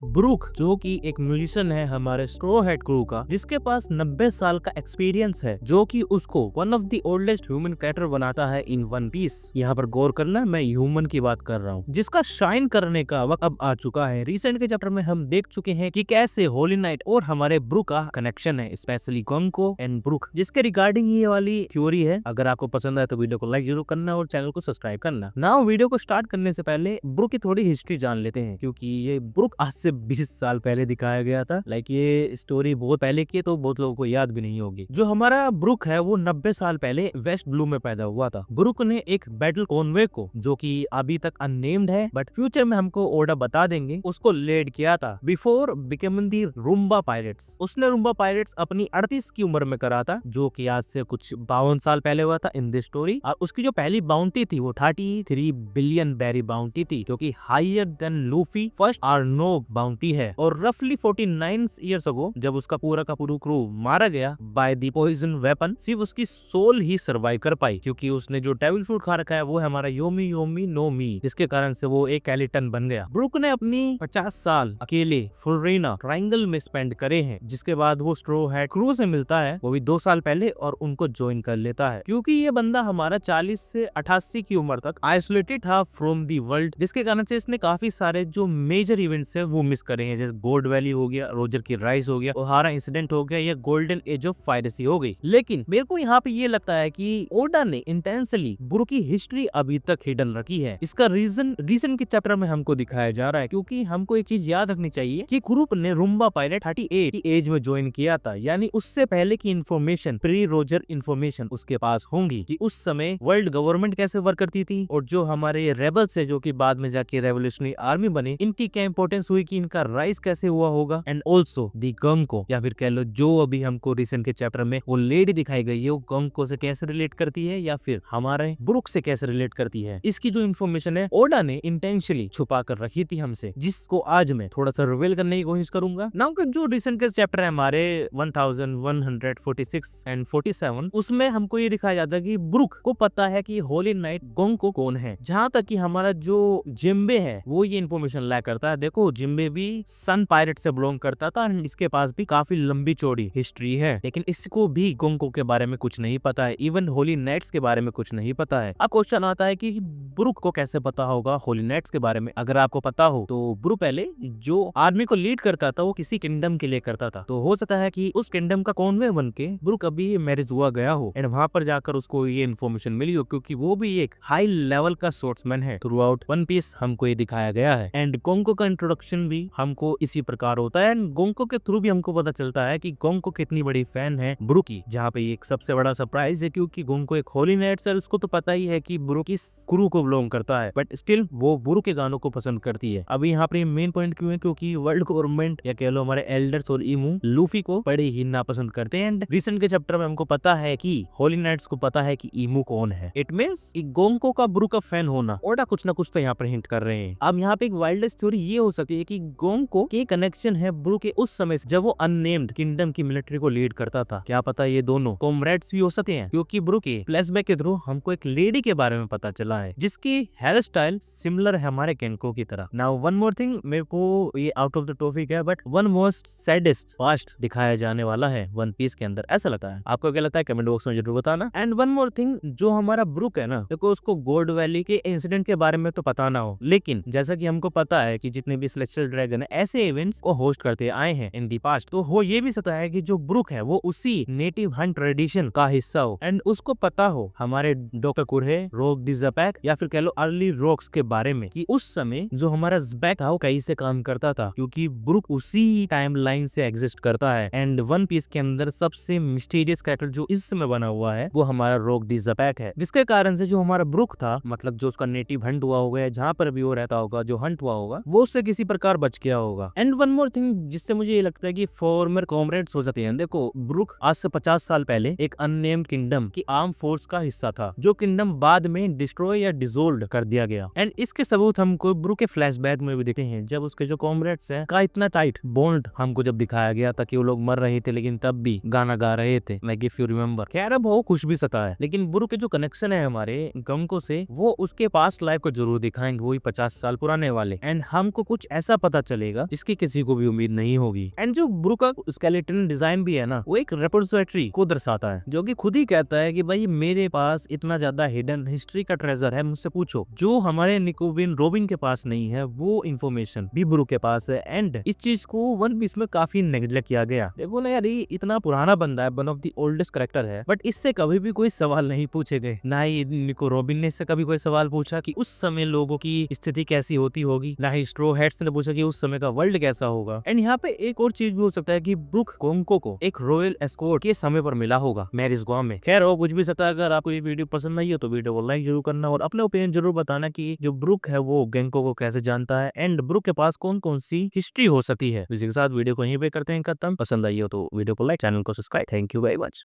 Brooke जो कि एक म्यूजिशियन है हमारे स्ट्रो हेड क्रू का, जिसके पास 90 साल का एक्सपीरियंस है, जो कि उसको one of the oldest human character बनाता है इन वन पीस। यहाँ पर गौर करना, मैं ह्यूमन की बात कर रहा हूँ, जिसका शाइन करने का वक्त अब आ चुका है। रिसेंट के चैप्टर में हम देख चुके हैं कि कैसे होली नाइट और हमारे ब्रूक का कनेक्शन है, स्पेशली गोंको एंड ब्रूक, जिसके रिगार्डिंग ये वाली थ्योरी है। अगर आपको पसंद आए तो वीडियो को लाइक जरूर करना और चैनल को सब्सक्राइब करना। नाउ वीडियो को स्टार्ट करने से पहले ब्रूक की थोड़ी हिस्ट्री जान लेते हैं, क्योंकि ये ब्रूक आज से 20 साल पहले दिखाया गया था। लाइक ये स्टोरी बहुत पहले की है, तो बहुत लोगों को याद भी नहीं होगी। जो हमारा ब्रूक है वो 90 साल पहले वेस्ट ब्लू में पैदा हुआ था। ब्रूक ने एक बैटल कॉनवे को, जो कि अभी तक अननेम्ड है बट फ्यूचर में हमको ओडा बता देंगे, उसको लीड किया था बिफोर बिकमिंग दी रूम्बा पायरेट्स। उसने रूम्बा पायरेट्स अपनी 38 की उम्र में करा था, जो कि आज से कुछ 52 साल पहले हुआ था इन दिस स्टोरी। और उसकी जो पहली बाउंटी थी वो 33 बिलियन बैरी बाउंटी थी, जो कि higher than Luffy first आर्नो bounty है। और रफली 49 ईयर्स अगो, जब उसका पूरा का पूरा क्रू मारा गया बाय द पॉइजन वेपन, सिर्फ उसकी सोल ही सर्वाइव कर पाई, क्योंकि उसने जो डेविल फ्रूट खा रखा है वो है हमारा योमी योमी नो मी, जिसके कारण से वो एक स्केलेटन बन गया। ब्रूक ने अपनी 50 साल अकेले फुलरेना ट्रायंगल में स्पेंड करे हैं, जिसके बाद वो स्ट्रो हेड क्रू से मिलता है, वो भी 2 साल पहले, और उनको ज्वाइन कर लेता है। क्योंकि ये बंदा हमारा 40 से 88 की उम्र तक आइसोलेटेड था फ्रॉम दी वर्ल्ड, जिसके कारण से इसने काफी सारे जो मेजर इवेंट्स है वो मिस करे हैं, जैसे गोल्ड वैली हो गया, रोजर की राइज हो गया, ओहारा इंसिडेंट हो गया, या गोल्डन एज ऑफ पायरेसी हो गई। लेकिन मेरे को यहाँ पे ये लगता है कि ओडा ने इंटेंशनली ब्रूक की हिस्ट्री अभी तक हिडन रखी है। इसका रीजन रीजन के चैप्टर में हमको दिखाया जा रहा है, क्योंकि हमको एक चीज याद रखनी चाहिए कि ग्रुप ने रूम्बा पायरेट 38 की एज में ज्वाइन किया था, यानी उससे पहले की इन्फॉर्मेशन, प्री रोजर इन्फॉर्मेशन उसके पास होंगी कि उस समय वर्ल्ड गवर्नमेंट कैसे वर्क करती थी, और जो हमारे रेबल्स है जो कि बाद में जाके रेवोल्यूशनरी आर्मी बने, इनकी क्या इंपॉर्टेंस हुई, कि इनका राइज कैसे हुआ होगा। एंड ऑल्सो दी गोंको, या फिर कह लो जो अभी हमको रिसेंट के चैप्टर में वो लेडी दिखाई गई है, वो गोंको से कैसे रिलेट करती है, या फिर हमारे ब्रूक से कैसे रिलेट करती है। इसकी जो इन्फॉर्मेशन है ओडा ने इंटेंशनली छुपा कर रखी थी हमसे, जिसको आज मैं थोड़ा सा रिवील करने की कोशिश करूंगा। नाउ के जो रिसेंट के चैप्टर है हमारे 1146 एंड 47, उसमें हमको ये दिखाया जाता है कि ब्रूक को पता है कि होली नाइट गोंको कौन है। जहाँ तक कि हमारा जो जिम्बे है वो ये इन्फॉर्मेशन लैक करता है। देखो जिम्बे भी सन पायरेट से बिलोंग करता था, इसके पास भी काफी लंबी चौड़ी हिस्ट्री है, लेकिन इसको भी गोंको के बारे में कुछ नहीं पता है, इवन होली नाइट्स के बारे में कुछ नहीं पता है। अब क्वेश्चन आता है कि ब्रूक को कैसे पता होगा होली नाइट्स के बारे में। अगर आपको पता हो तो ब्रूक पहले जो आर्मी को लीड करता था वो किसी किंगडम के लिए करता था, तो हो सकता है कि उस किंगडम का कॉन्वे बन के ब्रूक अभी मैरिज हुआ गया हो, एंड वहां पर जाकर उसको ये इन्फॉर्मेशन मिली हो, क्योंकि वो भी एक हाई लेवल का स्पोर्ट्समैन है। थ्रू आउट वन पीस हमको ये दिखाया गया है, एंड गोंको का इंट्रोडक्शन भी हमको इसी प्रकार होता है, एंड गोंको के थ्रू भी हमको पता चलता है कि गोंको कितनी बड़ी फैन है ब्रूक की। जहाँ पे एक सबसे बड़ा सरप्राइज है, क्योंकि गोंको एक होली नाइट सर, उसको तो पता ही है कि ब्रूक किस क्रू को बिलोंग करता है, बट स्टिल वो ब्रूक के गानों को पसंद करती है। अभी यहाँ पे मेन पॉइंट क्यों है, क्योंकि वर्ल्ड गवर्नमेंट या कह लो हमारे एल्डर्स और इमू लूफी को बड़े ही नापसंद करते हैं। एंड रिसेंट के चैप्टर में हमको पता है कि होली नाइट्स को पता है कि इमू कौन है। इट मींस गोंको का ब्रूक का फैन होना, ओडा कुछ ना कुछ तो यहाँ पर हिंट कर रहे हैं। अब यहाँ पे एक वाइल्डेस्ट थ्योरी ये हो सकती है कि गोंको के कनेक्शन है ब्रूक के उस समय जब वो अननेम्ड किंगडम की मिलिट्री को लीड करता था। क्या पता ये दोनों कॉमरेड्स भी हो सकते हैं, क्योंकि ब्रूक के फ्लैशबैक के थ्रू हमको एक लेडी के बारे में पता चला है, जिसकी हेयर स्टाइल सिमिलर है हमारे केनको की तरह। नाउ वन मोर थिंग, मेरे को ये आउट ऑफ द टॉपिक है, but one most saddest past दिखाया जाने वाला है वन पीस के अंदर, ऐसा लगता है। आपको क्या लगता है कमेंट बॉक्स में जरूर बताना। एंड वन मोर थिंग, जो हमारा ब्रूक है ना, देखो उसको गोल्ड वैली के इंसिडेंट के बारे में तो पता ना हो, लेकिन जैसा कि हमको पता है कि जितने भी सेलेस्टियल ड्रैगन है ऐसे इवेंट्स को होस्ट करते आए हैं इन दी पास्ट, तो हो ये भी सकता है कि जो ब्रूक है वो उसी नेटिव हंट ट्रेडिशन का हिस्सा हो, एंड उसको पता हो हमारे डॉक्टर कुरहे रोक दी ज़पैक, या फिर कह लो अर्ली रॉक्स के बारे में, कि उस समय जो हमारा ज़पैक था वो कैसे काम करता था, क्योंकि ब्रूक उसी टाइम लाइन से एग्जिस्ट करता है। एंड वन पीस के अंदर सबसे मिस्टीरियस कैरेक्टर जो इस समय बना हुआ है वो हमारा रोक दी ज़पैक है, जिसके कारण से जो हमारा ब्रूक था, मतलब जो उसका नेटिव हंट हुआ होगा, जहाँ पर भी वो रहता होगा, जो हंट हुआ होगा, वो उससे किसी प्रकार बच गया होगा। एंड वन मोर थिंग, जिससे मुझे ये लगता है कि फॉर्मर कॉमरेड्स हो सकते हैं। देखो ब्रूक आज से 50 साल पहले एक अननेम्ड किंगडम की आर्म फोर्स का हिस्सा था, जो किंगडम बाद में डिस्ट्रॉय या डिसोल्व कर दिया गया। एंड इसके सबूत हमको ब्रूक के फ्लैशबैक में भी दिखते हैं, जब उसके जो कॉमरेड्स हैं का इतना टाइट बॉन्ड हमको जब दिखाया गया था कि वो लोग मर रहे थे लेकिन तब भी गाना गा रहे थे, लाइक इफ यू रिमेंबर। खैर अब वो कुछ भी सकता है, लेकिन ब्रूक के जो कनेक्शन है हमारे गोंको से, वो उसके पास्ट लाइफ को जरूर दिखाएंगे, वही 50 साल पुराने वाले। एंड हमको कुछ ऐसा पता चलेगा जिसकी किसी को भी उम्मीद नहीं होगी। एंड जो ब्रूक का स्केलेटन डिजाइन भी है ना, वो एक रेपोजिटरी को दर्शाता है, जो कि खुद ही कहता है कि भाई मेरे पास इतना ज्यादा हिडन हिस्ट्री का ट्रेजर है, मुझसे पूछो। जो हमारे निको रॉबिन के पास नहीं है वो इन्फॉर्मेशन भी ब्रूक के पास है। एंड इस चीज को वन पीस में काफी नेग्लेक्ट किया गया। देखो ना यार, ये इतना पुराना बंदा है, one of the oldest character है, बट इससे कभी भी कोई सवाल नहीं पूछे गए। ना ही निको रॉबिन ने इससे कभी कोई सवाल पूछा कि उस समय लोगों की स्थिति कैसी होती होगी, ना ही स्ट्रो हेड्स ने पूछा कि उस समय का वर्ल्ड कैसा होगा। एंड यहाँ पे एक और चीज भी हो सकता है कि ब्रूक गोंको को एक रॉयल एस्कॉर्ट के समय पर मिला होगा मैरिज गांव में। खैर वो कुछ भी सकता है। अगर आपको ये वीडियो पसंद नहीं हो तो वीडियो को लाइक जरूर करना और अपने ओपिनियन जरूर बताना कि जो ब्रूक है वो गेंको को कैसे जानता है एंड ब्रूक के पास कौन कौन सी हिस्ट्री हो सकती है। इसी के साथ वीडियो को यहीं पे करते हैं खत्म। पसंद आई हो तो वीडियो को लाइक, चैनल को subscribe. Thank you very much.